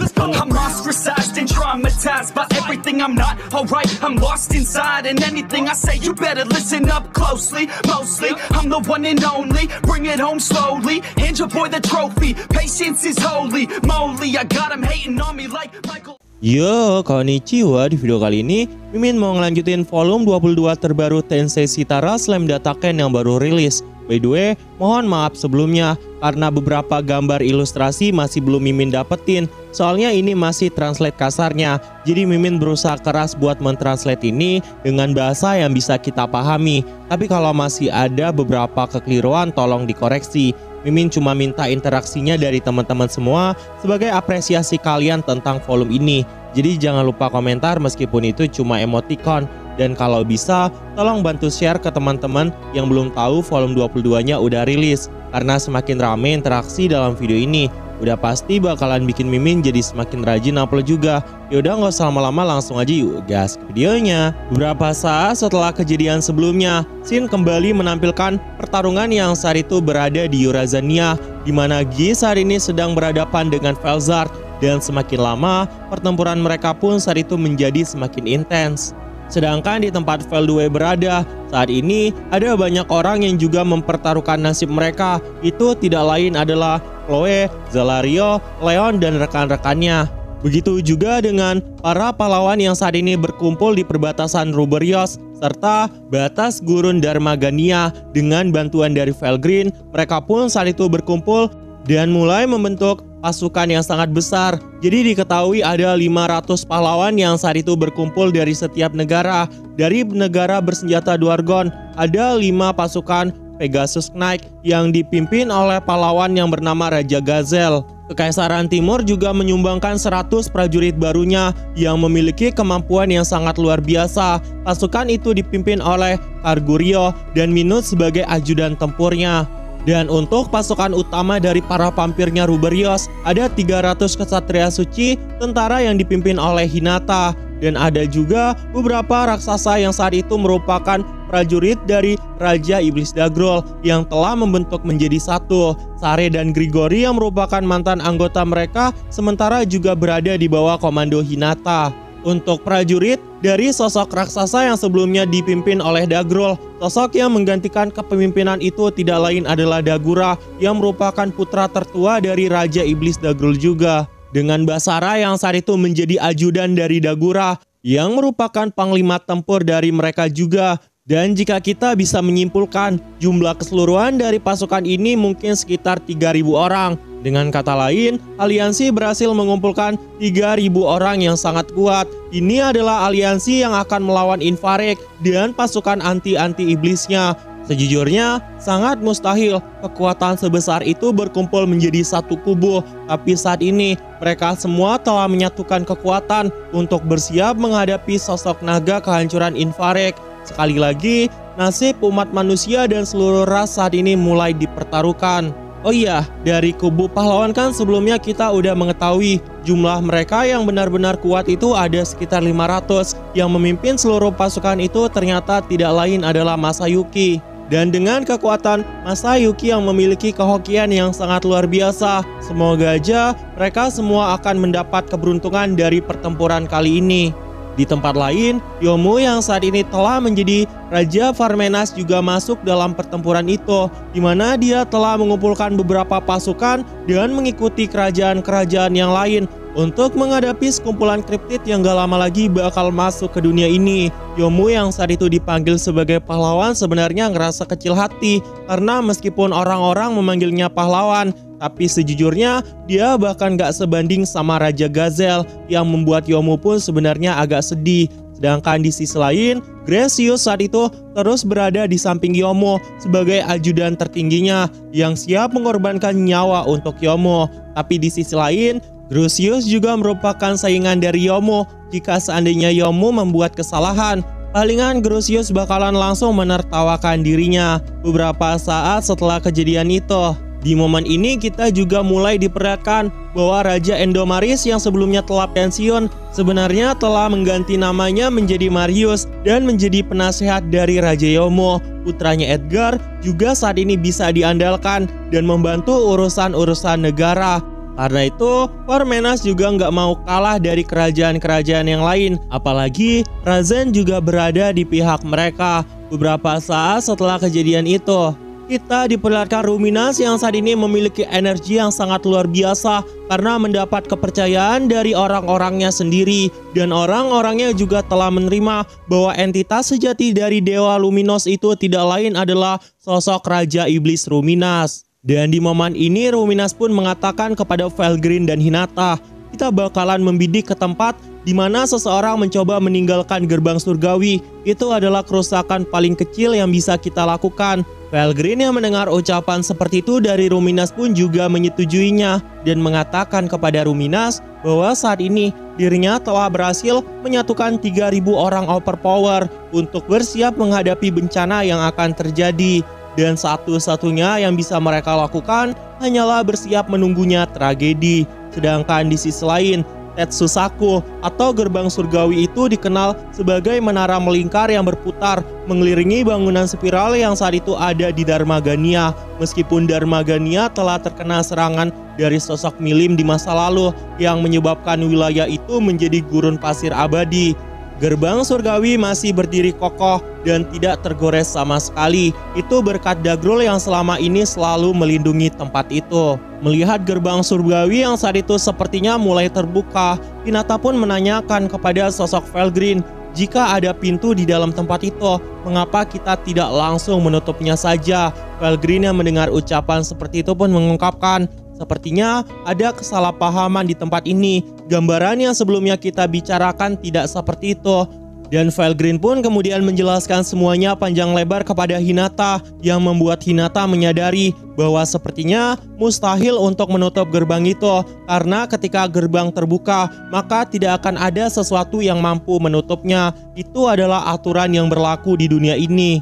I'm ostracized and traumatized by everything I'm not alright. I'm lost inside and anything I say you better listen up closely. Mostly I'm the one and only, bring it home slowly. Hand your boy the trophy, patience is holy moly. I got him hating on me like Michael. Yo, konnichiwa. Di video kali ini Mimin mau ngelanjutin volume 22 terbaru Tensei Shitara Slam Data Ken yang baru rilis. By the way, mohon maaf sebelumnya karena beberapa gambar ilustrasi masih belum Mimin dapetin. Soalnya ini masih translate kasarnya. Jadi Mimin berusaha keras buat mentranslate ini dengan bahasa yang bisa kita pahami. Tapi kalau masih ada beberapa kekeliruan tolong dikoreksi. Mimin cuma minta interaksinya dari teman-teman semua sebagai apresiasi kalian tentang volume ini. Jadi jangan lupa komentar meskipun itu cuma emoticon. Dan kalau bisa, tolong bantu share ke teman-teman yang belum tahu volume 22-nya udah rilis. Karena semakin rame interaksi dalam video ini, udah pasti bakalan bikin Mimin jadi semakin rajin upload juga. Yaudah nggak usah lama-lama, langsung aja yuk gas ke videonya. Beberapa saat setelah kejadian sebelumnya, Shin kembali menampilkan pertarungan yang saat itu berada di Urazania, di mana Gi saat ini sedang berhadapan dengan Felzard. Dan semakin lama, pertempuran mereka pun saat itu menjadi semakin intens. Sedangkan di tempat Veldue berada, saat ini ada banyak orang yang juga mempertaruhkan nasib mereka. Itu tidak lain adalah Chloe, Zalario, Leon, dan rekan-rekannya. Begitu juga dengan para pahlawan yang saat ini berkumpul di perbatasan Ruberios, serta batas gurun Darmagania. Dengan bantuan dari Felgreen, mereka pun saat itu berkumpul dan mulai membentuk pasukan yang sangat besar. Jadi diketahui ada 500 pahlawan yang saat itu berkumpul dari setiap negara. Dari negara bersenjata Dwargon, ada 5 pasukan Pegasus Knight yang dipimpin oleh pahlawan yang bernama Raja Gazel. Kekaisaran Timur juga menyumbangkan 100 prajurit barunya yang memiliki kemampuan yang sangat luar biasa. Pasukan itu dipimpin oleh Kargurio dan Minut sebagai ajudan tempurnya. Dan untuk pasukan utama dari para vampirnya Ruberios, ada 300 kesatria suci, tentara yang dipimpin oleh Hinata. Dan ada juga beberapa raksasa yang saat itu merupakan prajurit dari Raja Iblis Dagrol yang telah membentuk menjadi satu. Sare dan Grigori yang merupakan mantan anggota mereka, sementara juga berada di bawah komando Hinata. Untuk prajurit dari sosok raksasa yang sebelumnya dipimpin oleh Dagrol, sosok yang menggantikan kepemimpinan itu tidak lain adalah Dagura yang merupakan putra tertua dari Raja Iblis Dagrol juga. Dengan Basara yang saat itu menjadi ajudan dari Dagura yang merupakan panglima tempur dari mereka juga. Dan jika kita bisa menyimpulkan, jumlah keseluruhan dari pasukan ini mungkin sekitar 3.000 orang. Dengan kata lain, aliansi berhasil mengumpulkan 3.000 orang yang sangat kuat. Ini adalah aliansi yang akan melawan Infarek dan pasukan anti-anti iblisnya. Sejujurnya, sangat mustahil kekuatan sebesar itu berkumpul menjadi satu kubu. Tapi saat ini, mereka semua telah menyatukan kekuatan untuk bersiap menghadapi sosok naga kehancuran Infarek. Sekali lagi, nasib umat manusia dan seluruh ras saat ini mulai dipertaruhkan. Oh iya, dari kubu pahlawan kan sebelumnya kita udah mengetahui jumlah mereka yang benar-benar kuat itu ada sekitar 500. Yang memimpin seluruh pasukan itu ternyata tidak lain adalah Masayuki. Dan dengan kekuatan Masayuki yang memiliki kehokian yang sangat luar biasa, semoga aja mereka semua akan mendapat keberuntungan dari pertempuran kali ini. Di tempat lain, Yomu yang saat ini telah menjadi Raja Varmenas juga masuk dalam pertempuran itu, di mana dia telah mengumpulkan beberapa pasukan dan mengikuti kerajaan-kerajaan yang lain untuk menghadapi sekumpulan kriptid yang gak lama lagi bakal masuk ke dunia ini. Yomu yang saat itu dipanggil sebagai pahlawan sebenarnya ngerasa kecil hati, karena meskipun orang-orang memanggilnya pahlawan, tapi sejujurnya dia bahkan gak sebanding sama Raja Gazel yang membuat Yomu pun sebenarnya agak sedih. Sedangkan di sisi lain, Gracius saat itu terus berada di samping Yomu sebagai ajudan tertingginya yang siap mengorbankan nyawa untuk Yomu. Tapi di sisi lain, Gracius juga merupakan saingan dari Yomu. Jika seandainya Yomu membuat kesalahan, palingan Gracius bakalan langsung menertawakan dirinya. Beberapa saat setelah kejadian itu, di momen ini kita juga mulai diperlihatkan bahwa Raja Endomaris yang sebelumnya telah pensiun sebenarnya telah mengganti namanya menjadi Marius dan menjadi penasehat dari Raja Yomo. Putranya Edgar juga saat ini bisa diandalkan dan membantu urusan-urusan negara. Karena itu, Parmenas juga nggak mau kalah dari kerajaan-kerajaan yang lain. Apalagi, Razen juga berada di pihak mereka. Beberapa saat setelah kejadian itu, kita diperlihatkan Ruminas yang saat ini memiliki energi yang sangat luar biasa karena mendapat kepercayaan dari orang-orangnya sendiri. Dan orang-orangnya juga telah menerima bahwa entitas sejati dari Dewa Luminos itu tidak lain adalah sosok Raja Iblis Ruminas. Dan di momen ini Ruminas pun mengatakan kepada Felgreen dan Hinata, kita bakalan membidik ke tempat di mana seseorang mencoba meninggalkan gerbang surgawi. Itu adalah kerusakan paling kecil yang bisa kita lakukan. Felgreen yang mendengar ucapan seperti itu dari Ruminas pun juga menyetujuinya dan mengatakan kepada Ruminas bahwa saat ini dirinya telah berhasil menyatukan 3.000 orang overpower untuk bersiap menghadapi bencana yang akan terjadi. Dan satu-satunya yang bisa mereka lakukan hanyalah bersiap menunggunya tragedi. Sedangkan di sisi lain, Tetsusaku atau gerbang surgawi itu dikenal sebagai menara melingkar yang berputar mengelilingi bangunan spiral yang saat itu ada di Dharmagania. Meskipun Dharmagania telah terkena serangan dari sosok Milim di masa lalu yang menyebabkan wilayah itu menjadi gurun pasir abadi, gerbang surgawi masih berdiri kokoh dan tidak tergores sama sekali. Itu berkat Dagrul yang selama ini selalu melindungi tempat itu. Melihat gerbang surgawi yang saat itu sepertinya mulai terbuka, Hinata pun menanyakan kepada sosok Felgreen, jika ada pintu di dalam tempat itu, mengapa kita tidak langsung menutupnya saja? Felgreen yang mendengar ucapan seperti itu pun mengungkapkan, sepertinya ada kesalahpahaman di tempat ini. Gambaran yang sebelumnya kita bicarakan tidak seperti itu. Dan Felgreen pun kemudian menjelaskan semuanya panjang lebar kepada Hinata yang membuat Hinata menyadari bahwa sepertinya mustahil untuk menutup gerbang itu karena ketika gerbang terbuka maka tidak akan ada sesuatu yang mampu menutupnya. Itu adalah aturan yang berlaku di dunia ini.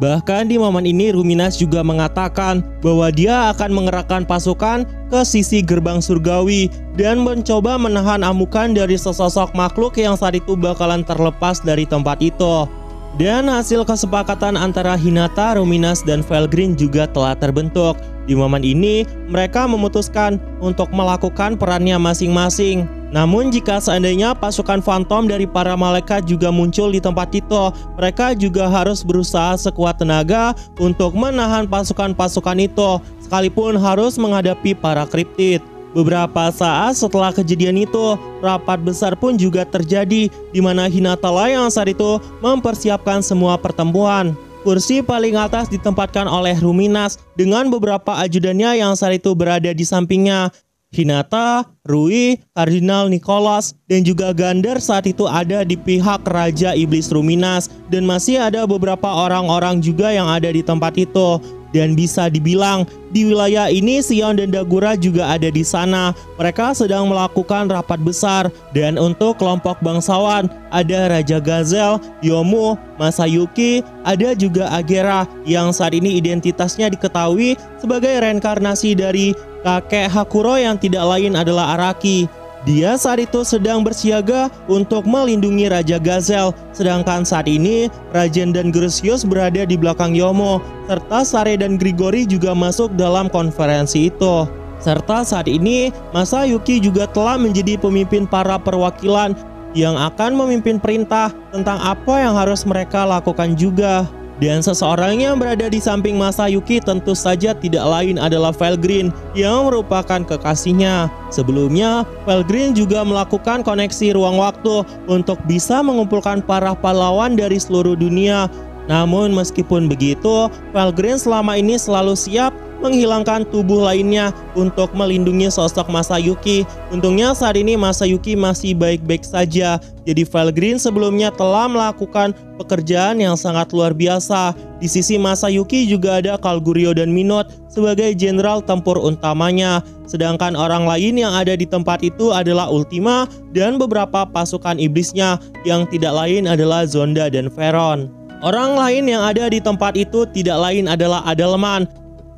Bahkan di momen ini Ruminas juga mengatakan bahwa dia akan mengerahkan pasukan ke sisi gerbang surgawi dan mencoba menahan amukan dari sesosok makhluk yang saat itu bakalan terlepas dari tempat itu. Dan hasil kesepakatan antara Hinata, Ruminas, dan Felgreen juga telah terbentuk. Di momen ini mereka memutuskan untuk melakukan perannya masing-masing. Namun jika seandainya pasukan fantom dari para malaikat juga muncul di tempat itu, mereka juga harus berusaha sekuat tenaga untuk menahan pasukan-pasukan itu, sekalipun harus menghadapi para kriptid. Beberapa saat setelah kejadian itu, rapat besar pun juga terjadi, di mana Hinata lah yang saat itu mempersiapkan semua pertemuan. Kursi paling atas ditempatkan oleh Ruminas dengan beberapa ajudannya yang saat itu berada di sampingnya. Hinata, Rui, Kardinal Nicholas, dan juga Gander saat itu ada di pihak Raja Iblis Ruminas. Dan masih ada beberapa orang-orang juga yang ada di tempat itu. Dan bisa dibilang, di wilayah ini Sion dan Dagura juga ada di sana. Mereka sedang melakukan rapat besar. Dan untuk kelompok bangsawan, ada Raja Gazel, Yomu, Masayuki, ada juga Agera yang saat ini identitasnya diketahui sebagai reinkarnasi dari kakek Hakuro yang tidak lain adalah Araki. Dia saat itu sedang bersiaga untuk melindungi Raja Gazel, sedangkan saat ini Rajen dan Grusius berada di belakang Yomo, serta Sare dan Grigori juga masuk dalam konferensi itu. Serta saat ini Masayuki juga telah menjadi pemimpin para perwakilan yang akan memimpin perintah tentang apa yang harus mereka lakukan juga. Dan seseorang yang berada di samping Masayuki tentu saja tidak lain adalah Felgreen yang merupakan kekasihnya. Sebelumnya, Felgreen juga melakukan koneksi ruang waktu untuk bisa mengumpulkan para pahlawan dari seluruh dunia. Namun meskipun begitu, Felgreen selama ini selalu siap menghilangkan tubuh lainnya untuk melindungi sosok Masayuki. Untungnya saat ini Masayuki masih baik-baik saja. Jadi Felgreen sebelumnya telah melakukan pekerjaan yang sangat luar biasa. Di sisi Masayuki juga ada Kalgurio dan Minot sebagai jenderal tempur utamanya. Sedangkan orang lain yang ada di tempat itu adalah Ultima dan beberapa pasukan iblisnya yang tidak lain adalah Zonda dan Veron. Orang lain yang ada di tempat itu tidak lain adalah Adalman.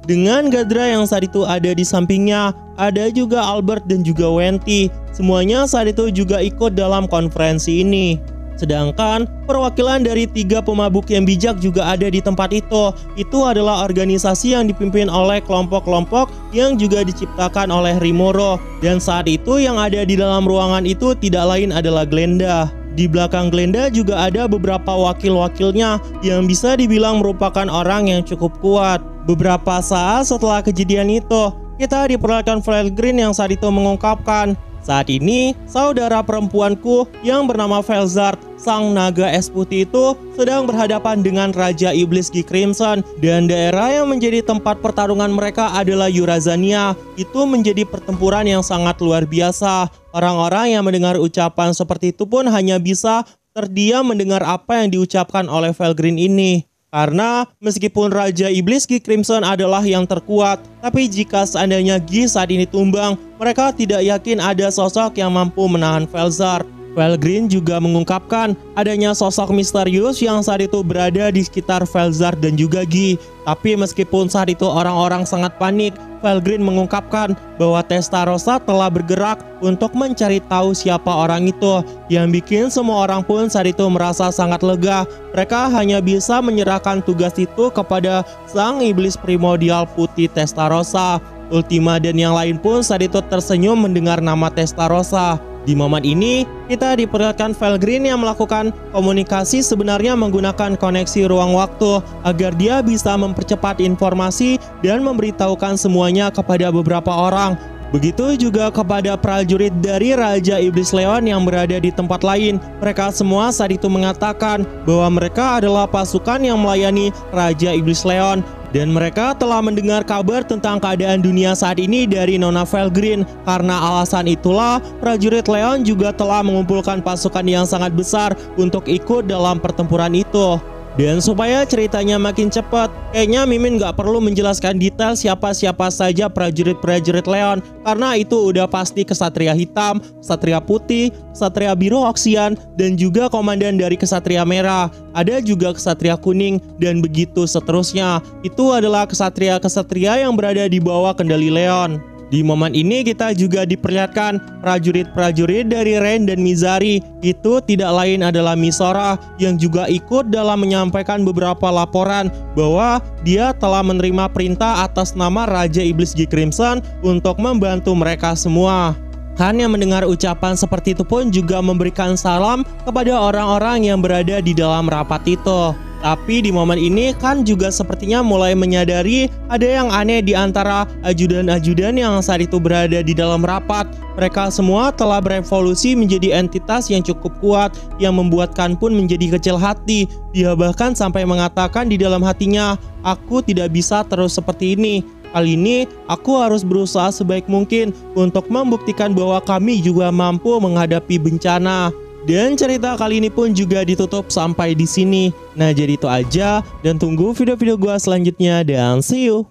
Dengan Gadra yang saat itu ada di sampingnya, ada juga Albert dan juga Wenti. Semuanya saat itu juga ikut dalam konferensi ini. Sedangkan perwakilan dari 3 pemabuk yang bijak juga ada di tempat itu. Itu adalah organisasi yang dipimpin oleh kelompok-kelompok yang juga diciptakan oleh Rimuru. Dan saat itu yang ada di dalam ruangan itu tidak lain adalah Glenda. Di belakang Glenda juga ada beberapa wakil-wakilnya yang bisa dibilang merupakan orang yang cukup kuat. Beberapa saat setelah kejadian itu, kita diperlihatkan Felgrin yang saat itu mengungkapkan, "Saat ini, saudara perempuanku yang bernama Felzard, sang naga es putih itu sedang berhadapan dengan Raja Iblis Gi Crimson, dan daerah yang menjadi tempat pertarungan mereka adalah Yurazania. Itu menjadi pertempuran yang sangat luar biasa. Orang-orang yang mendengar ucapan seperti itu pun hanya bisa terdiam mendengar apa yang diucapkan oleh Felgrin ini. Karena meskipun Raja Iblis Gi Crimson adalah yang terkuat, tapi jika seandainya Gi saat ini tumbang, mereka tidak yakin ada sosok yang mampu menahan Felzard." Felgrin juga mengungkapkan adanya sosok misterius yang saat itu berada di sekitar Felzard dan juga Gi. Tapi meskipun saat itu orang-orang sangat panik, Felgrin mengungkapkan bahwa Testarossa telah bergerak untuk mencari tahu siapa orang itu, yang bikin semua orang pun saat itu merasa sangat lega. Mereka hanya bisa menyerahkan tugas itu kepada sang iblis primordial putih Testarossa. Ultima dan yang lain pun saat itu tersenyum mendengar nama Testarossa. Di momen ini, kita diperlihatkan Felgrin yang melakukan komunikasi sebenarnya menggunakan koneksi ruang waktu agar dia bisa mempercepat informasi dan memberitahukan semuanya kepada beberapa orang. Begitu juga kepada prajurit dari Raja Iblis Leon yang berada di tempat lain. Mereka semua saat itu mengatakan bahwa mereka adalah pasukan yang melayani Raja Iblis Leon. Dan mereka telah mendengar kabar tentang keadaan dunia saat ini dari Nona Felgrin. Karena alasan itulah, prajurit Leon juga telah mengumpulkan pasukan yang sangat besar untuk ikut dalam pertempuran itu. Dan supaya ceritanya makin cepat, kayaknya Mimin gak perlu menjelaskan detail siapa-siapa saja prajurit-prajurit Leon, karena itu udah pasti Kesatria Hitam, Kesatria Putih, Kesatria Biru Oksian, dan juga komandan dari Kesatria Merah. Ada juga Kesatria Kuning, dan begitu seterusnya. Itu adalah kesatria-kesatria yang berada di bawah kendali Leon. Di momen ini kita juga diperlihatkan prajurit-prajurit dari Ren dan Mizari. Itu tidak lain adalah Misora yang juga ikut dalam menyampaikan beberapa laporan bahwa dia telah menerima perintah atas nama Raja Iblis Gi Crimson untuk membantu mereka semua. Han yang mendengar ucapan seperti itu pun juga memberikan salam kepada orang-orang yang berada di dalam rapat itu. Tapi di momen ini kan juga sepertinya mulai menyadari ada yang aneh di antara ajudan-ajudan yang saat itu berada di dalam rapat. Mereka semua telah berevolusi menjadi entitas yang cukup kuat yang membuatkan pun menjadi kecil hati. Dia bahkan sampai mengatakan di dalam hatinya, "Aku tidak bisa terus seperti ini. Kali ini aku harus berusaha sebaik mungkin untuk membuktikan bahwa kami juga mampu menghadapi bencana." Dan cerita kali ini pun juga ditutup sampai di sini. Nah, jadi itu aja dan tunggu video-video gua selanjutnya dan see you.